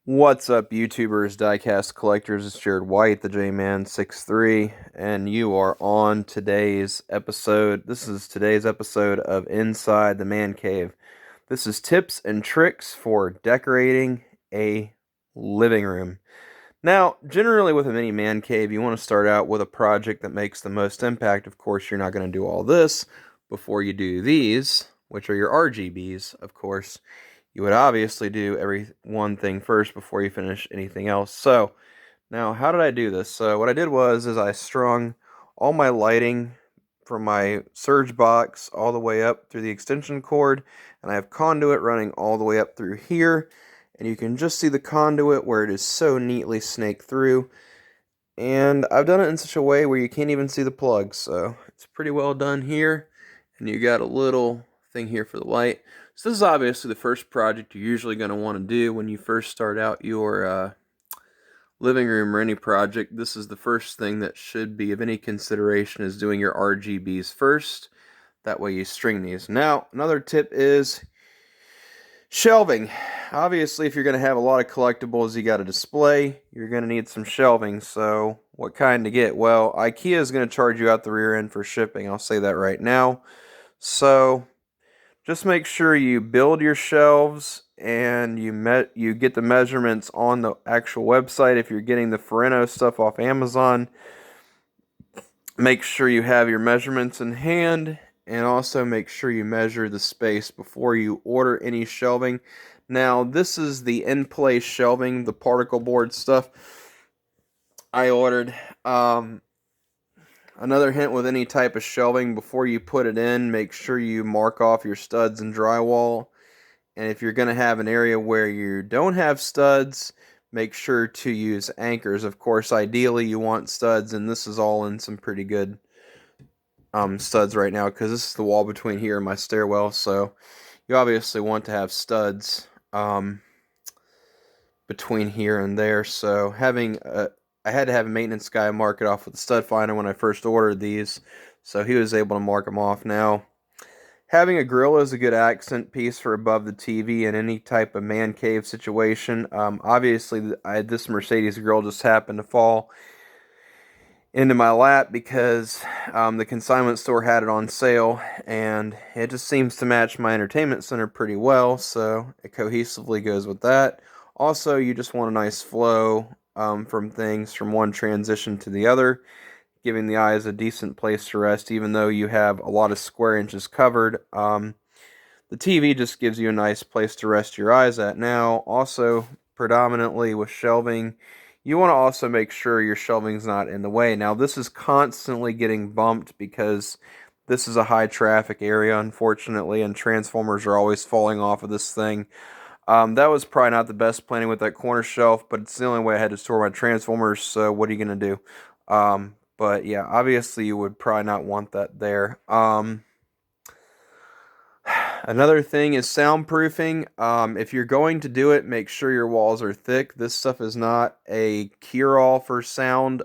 What's up, YouTubers, diecast collectors? It's Jared White, the J-Man 63, and you are on today's episode. This is today's episode of Inside the Man Cave. This is tips and tricks for decorating a living room. Now, generally with a mini man cave, you want to start out with a project that makes the most impact. Of course, you're not going to do all this before you do these, which are your RGBs, of course. You would obviously do every one thing first before you finish anything else. So, now how did I do this? So what I did was I strung all my lighting from my surge box all the way up through the extension cord, and I have conduit running all the way up through here, and you can just see the conduit where it is so neatly snaked through. And I've done it in such a way where you can't even see the plugs, so it's pretty well done here. And you got a little thing here for the light. So this is obviously the first project you're usually going to want to do when you first start out your living room or any project. This is the first thing that should be of any consideration, is doing your RGBs first. That way you string these. Now, another tip is shelving. Obviously, if you're going to have a lot of collectibles you got to display, you're going to need some shelving. So, what kind to get? Well, IKEA is going to charge you out the rear end for shipping. I'll say that right now. So, just make sure you build your shelves and you get the measurements on the actual website. If you're getting the Ferreno stuff off Amazon, make sure you have your measurements in hand, and also make sure you measure the space before you order any shelving. Now, this is the in-place shelving, the particle board stuff I ordered. Another hint with any type of shelving: before you put it in, make sure you mark off your studs and drywall. And if you're going to have an area where you don't have studs, make sure to use anchors. Of course, ideally you want studs, and this is all in some pretty good studs right now, because this is the wall between here and my stairwell. So you obviously want to have studs between here and there. So I had to have a maintenance guy mark it off with the stud finder when I first ordered these, so he was able to mark them off. Now, having a grill is a good accent piece for above the TV in any type of man cave situation. Obviously, this Mercedes grill just happened to fall into my lap because the consignment store had it on sale, and it just seems to match my entertainment center pretty well, so it cohesively goes with that. Also, you just want a nice flow from things from one transition to the other, giving the eyes a decent place to rest, even though you have a lot of square inches covered. The TV just gives you a nice place to rest your eyes at. Now, also, predominantly with shelving, you want to also make sure your shelving's not in the way. Now, this is constantly getting bumped because this is a high traffic area, unfortunately, and transformers are always falling off of this thing. That was probably not the best planning with that corner shelf, but it's the only way I had to store my transformers, so what are you going to do? But yeah, obviously you would probably not want that there. Another thing is soundproofing. If you're going to do it, make sure your walls are thick. This stuff is not a cure-all for sound.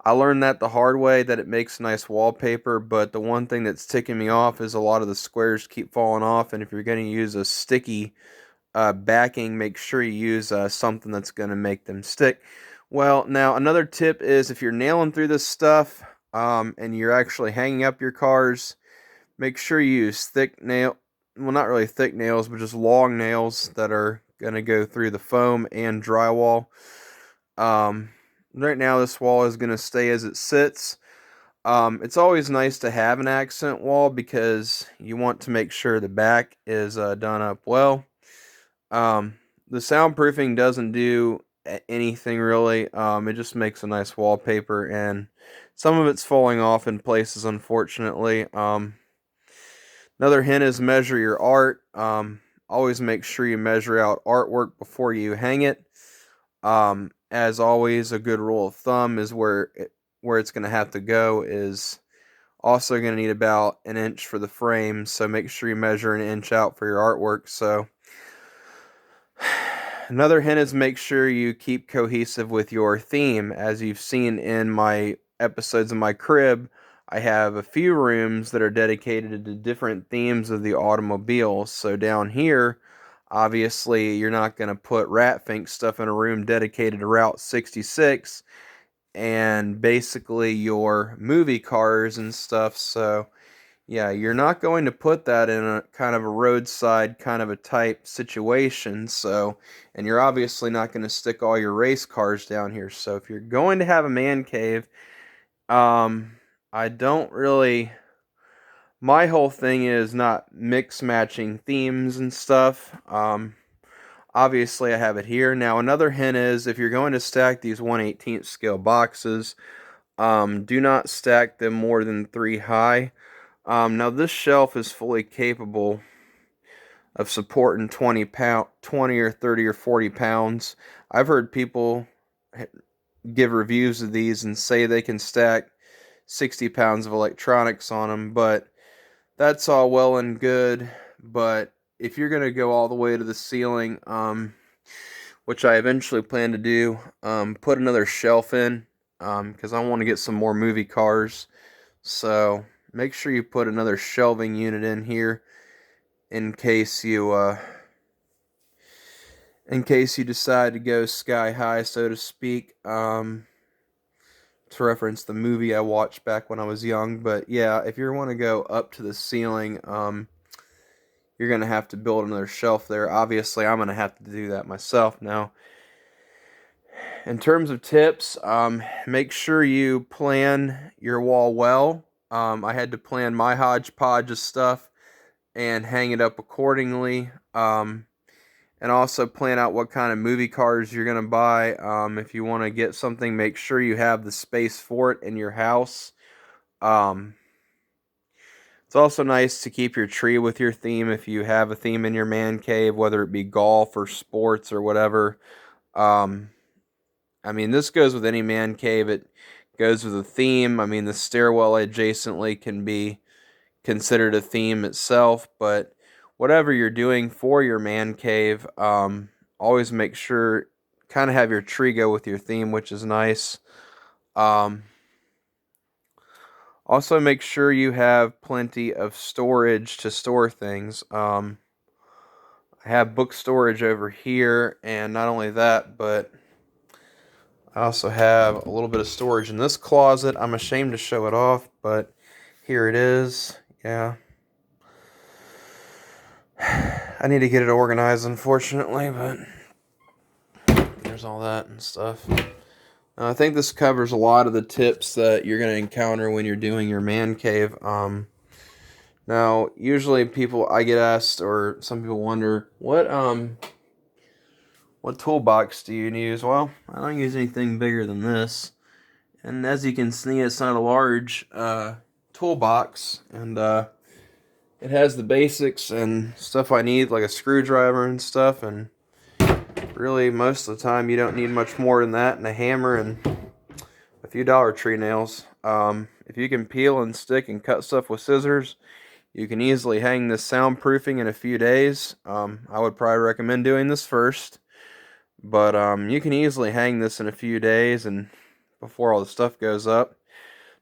I learned that the hard way, that it makes nice wallpaper, but the one thing that's ticking me off is a lot of the squares keep falling off, and if you're going to use a sticky backing, make sure you use something that's going to make them stick. Well, now another tip is, if you're nailing through this stuff and you're actually hanging up your cars, make sure you use well, not really thick nails, but just long nails that are going to go through the foam and drywall. Right now this wall is going to stay as it sits. It's always nice to have an accent wall because you want to make sure the back is done up well. The soundproofing doesn't do anything really. It just makes a nice wallpaper, and some of it's falling off in places, unfortunately. Another hint is measure your art. Always make sure you measure out artwork before you hang it. As always, a good rule of thumb is where it's going to have to go is also going to need about an inch for the frame, so make sure you measure an inch out for your artwork. So another hint is make sure you keep cohesive with your theme. As you've seen in my episodes of my crib, I have a few rooms that are dedicated to different themes of the automobile. So down here, Obviously, you're not going to put rat fink stuff in a room dedicated to Route 66 and basically your movie cars and stuff. So, yeah, you're not going to put that in a kind of a roadside kind of a type situation. So, and you're obviously not going to stick all your race cars down here. So, if you're going to have a man cave, I don't really. My whole thing is not mix matching themes and stuff. Obviously, I have it here. Now, another hint is if you're going to stack these 1/18th scale boxes, do not stack them more than 3 high. Now, this shelf is fully capable of supporting 20 or 30 or 40 pounds. I've heard people give reviews of these and say they can stack 60 pounds of electronics on them, but that's all well and good. But if you're going to go all the way to the ceiling, which I eventually plan to do, put another shelf in, because I want to get some more movie cars. So make sure you put another shelving unit in here in case you decide to go sky high, so to speak. To reference the movie I watched back when I was young. But yeah, if you want to go up to the ceiling, you're going to have to build another shelf there. Obviously, I'm going to have to do that myself. Now, in terms of tips, make sure you plan your wall well. I had to plan my hodgepodge of stuff and hang it up accordingly. And also plan out what kind of movie cars you're going to buy. If you want to get something, make sure you have the space for it in your house. It's also nice to keep your tree with your theme if you have a theme in your man cave, whether it be golf or sports or whatever. I mean, this goes with any man cave. It goes with a theme. I mean, the stairwell adjacently can be considered a theme itself, but whatever you're doing for your man cave, always make sure kind of have your tree go with your theme, which is nice. Also make sure you have plenty of storage to store things. I have book storage over here, and not only that, but I also have a little bit of storage in this closet. I'm ashamed to show it off, but here it is. Yeah. I need to get it organized, unfortunately, but there's all that and stuff. I think this covers a lot of the tips that you're going to encounter when you're doing your man cave. Now, usually I get asked, or some people wonder, what toolbox do you use? Well, I don't use anything bigger than this. And as you can see, it's not a large toolbox, and it has the basics and stuff I need, like a screwdriver and stuff, and really most of the time you don't need much more than that, and a hammer and a few Dollar Tree nails. If you can peel and stick and cut stuff with scissors, you can easily hang this soundproofing in a few days. I would probably recommend doing this first, but you can easily hang this in a few days and before all the stuff goes up.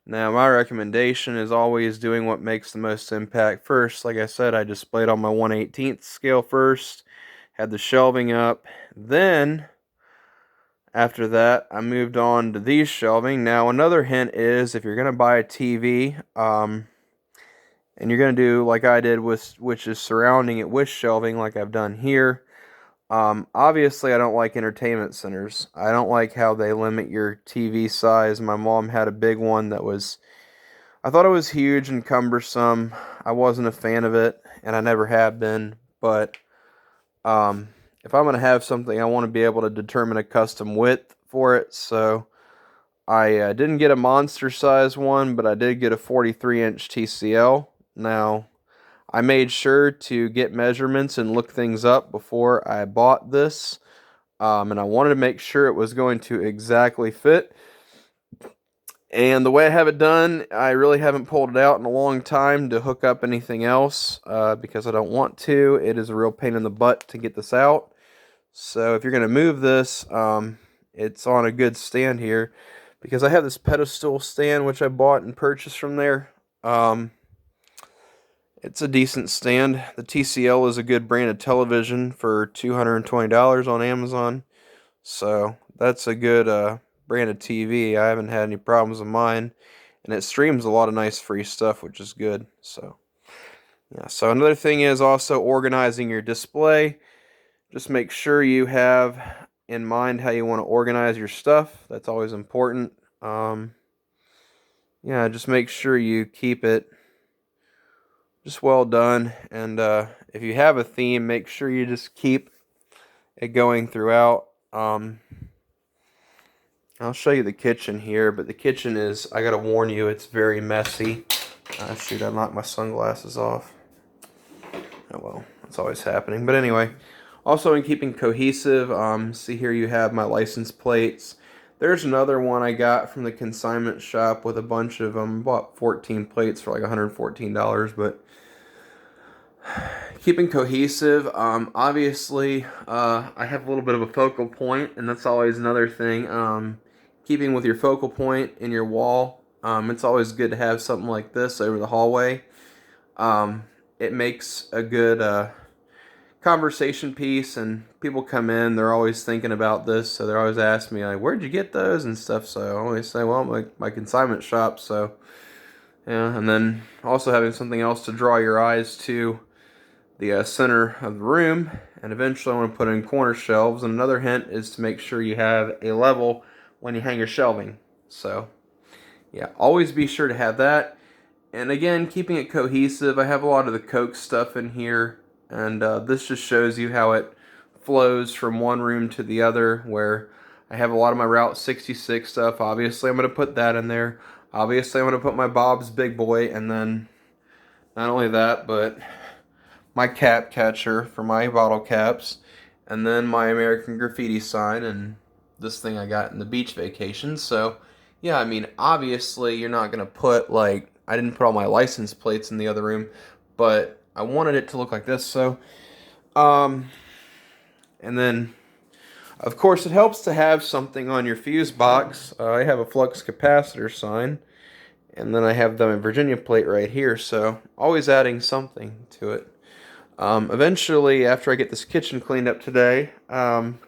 Now, my recommendation is always doing what makes the most impact first. Like I said, I displayed on my 1/18th scale first, had the shelving up. Then, after that, I moved on to these shelving. Now, another hint is if you're going to buy a TV, and you're going to do like I did, which is surrounding it with shelving like I've done here. Obviously, I don't like entertainment centers. I don't like how they limit your TV size. My mom had a big one that I thought it was huge and cumbersome. I wasn't a fan of it, and I never have been. But if I'm going to have something, I want to be able to determine a custom width for it. So I didn't get a monster size one, but I did get a 43-inch TCL. Now, I made sure to get measurements and look things up before I bought this, and I wanted to make sure it was going to exactly fit. And the way I have it done, I really haven't pulled it out in a long time to hook up anything else, because I don't want to. It is a real pain in the butt to get this out. So if you're going to move this, it's on a good stand here, because I have this pedestal stand which I bought and purchased from there. It's a decent stand. The TCL is a good brand of television for $220 on Amazon. So that's a good brand of TV. I haven't had any problems with mine. And it streams a lot of nice free stuff, which is good. So, yeah. So another thing is also organizing your display. Just make sure you have in mind how you want to organize your stuff. That's always important. Yeah, just make sure you keep it just well done. And if you have a theme, make sure you just keep it going throughout. I'll show you the kitchen here, but the kitchen is, I gotta warn you, it's very messy. Shoot, I knocked my sunglasses off. Oh well, it's always happening. But anyway, also in keeping cohesive, see here you have my license plates. There's another one I got from the consignment shop with a bunch of them. Bought 14 plates for like $114, but keeping cohesive, obviously, I have a little bit of a focal point, and that's always another thing. Keeping with your focal point in your wall, it's always good to have something like this over the hallway. It makes a good conversation piece, and people come in, they're always thinking about this, so they're always asking me, like, where'd you get those and stuff, so I always say, well, my consignment shop, so, yeah, and then also having something else to draw your eyes to the center of the room, and eventually I want to put in corner shelves, and another hint is to make sure you have a level when you hang your shelving, so, yeah, always be sure to have that. And again, keeping it cohesive, I have a lot of the Coke stuff in here, and this just shows you how it flows from one room to the other, where I have a lot of my Route 66 stuff. Obviously, I'm going to put that in there. Obviously, I'm going to put my Bob's Big Boy, and then not only that, but my cap catcher for my bottle caps, and then my American Graffiti sign, and this thing I got in the beach vacation. So, yeah, I mean, obviously, you're not going to put, like, I didn't put all my license plates in the other room, but I wanted it to look like this, so, and then, of course, it helps to have something on your fuse box. I have a flux capacitor sign, and then I have the Virginia plate right here, so always adding something to it. Eventually, after I get this kitchen cleaned up today, I'm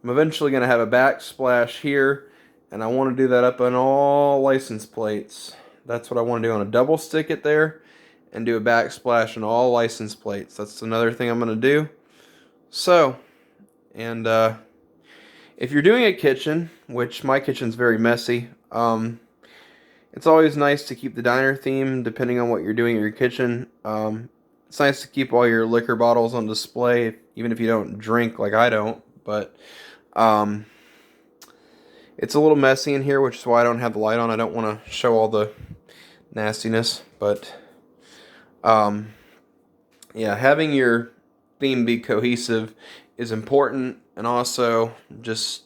eventually going to have a backsplash here, and I want to do that up on all license plates. That's what I want to do. On a double stick it there and do a backsplash on all license plates. That's another thing I'm going to do. So, and if you're doing a kitchen, which my kitchen's very messy, it's always nice to keep the diner theme depending on what you're doing in your kitchen. It's nice to keep all your liquor bottles on display, even if you don't drink like I don't, but it's a little messy in here, which is why I don't have the light on. I don't want to show all the nastiness, but yeah, having your theme be cohesive is important, and also just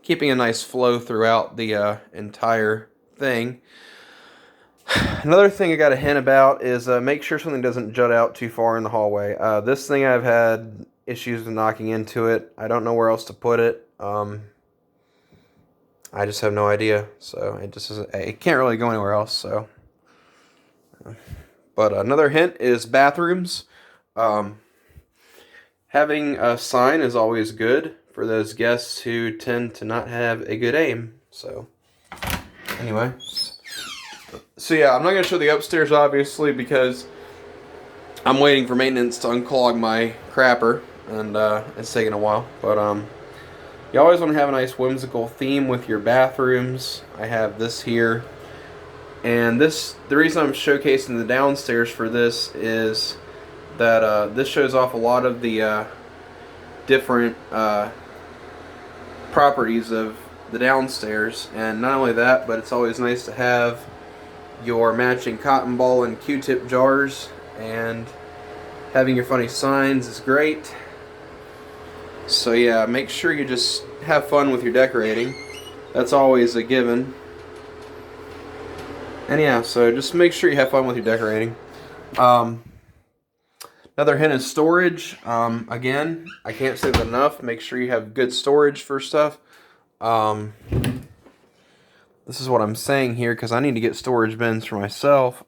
keeping a nice flow throughout the entire thing. Another thing I got a hint about is make sure something doesn't jut out too far in the hallway. This thing I've had issues with knocking into it. I don't know where else to put it. I just have no idea, so it just isn't, it can't really go anywhere else. So, but another hint is bathrooms. Having a sign is always good for those guests who tend to not have a good aim. So, anyway, so yeah, I'm not gonna show the upstairs obviously because I'm waiting for maintenance to unclog my crapper, and it's taking a while, but you always want to have a nice whimsical theme with your bathrooms. I have this here. And the reason I'm showcasing the downstairs for this is that this shows off a lot of the different properties of the downstairs. And not only that, but it's always nice to have your matching cotton ball and Q-tip jars. And having your funny signs is great. So yeah, make sure you just have fun with your decorating. That's always a given. And yeah, so just make sure you have fun with your decorating. Another hint is storage. Again, I can't say that enough. Make sure you have good storage for stuff. This is what I'm saying here because I need to get storage bins for myself.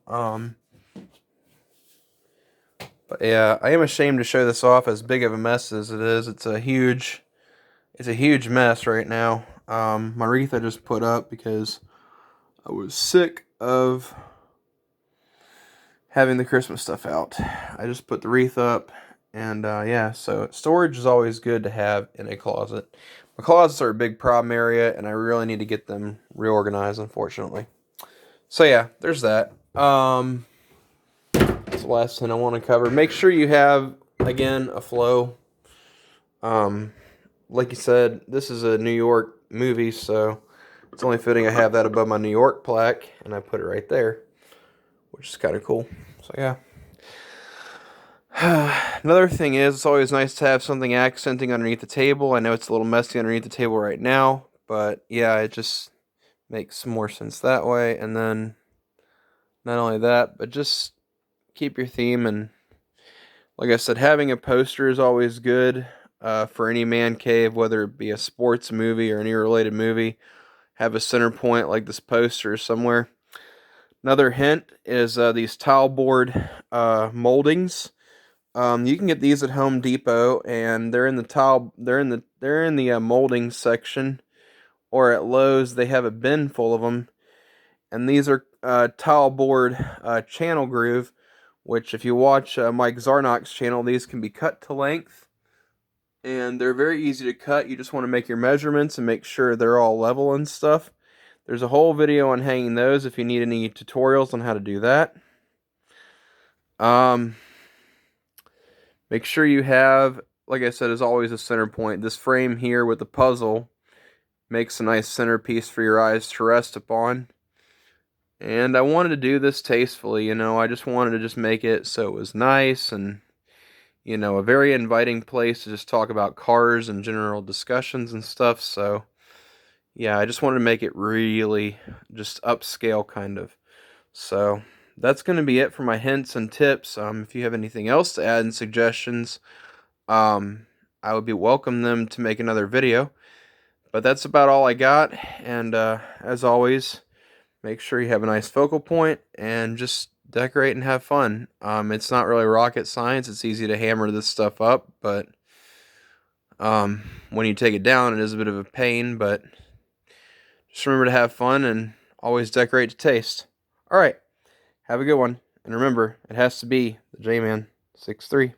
But yeah, I am ashamed to show this off as big of a mess as it is. It's a huge mess right now. My wreath I just put up because I was sick of having the Christmas stuff out. I just put the wreath up, and yeah, so storage is always good to have in a closet. My closets are a big problem area, and I really need to get them reorganized, unfortunately. So yeah, there's that. That's the last thing I want to cover. Make sure you have, again, a flow. Um, like you said, this is a New York movie, so it's only fitting I have that above my New York plaque, and I put it right there, which is kind of cool. So yeah. Another thing is, it's always nice to have something accenting underneath the table. I know it's a little messy underneath the table right now, but yeah, it just makes more sense that way. And then, not only that, but just keep your theme. And like I said, having a poster is always good for any man cave, whether it be a sports movie or any related movie. Have a center point like this poster somewhere. Another hint is these tile board moldings. You can get these at Home Depot, and they're in the molding section, or at Lowe's they have a bin full of them. And these are tile board channel groove, which if you watch Mike Zarnock's channel, these can be cut to length, and they're very easy to cut. You just want to make your measurements and make sure they're all level and stuff. There's a whole video on hanging those if you need any tutorials on how to do that. Make sure you have, like I said, as always, a center point. This frame here with the puzzle makes a nice centerpiece for your eyes to rest upon. And I wanted to do this tastefully, I just wanted to just make it so it was nice and, a very inviting place to just talk about cars and general discussions and stuff. So, yeah, I just wanted to make it really just upscale kind of. So, that's going to be it for my hints and tips. If you have anything else to add and suggestions, I would be welcome them to make another video. But that's about all I got. And as always, make sure you have a nice focal point and just decorate and have fun. It's not really rocket science. It's easy to hammer this stuff up, but when you take it down, it is a bit of a pain. But just remember to have fun and always decorate to taste. All right, have a good one. And remember, it has to be the J-Man 63.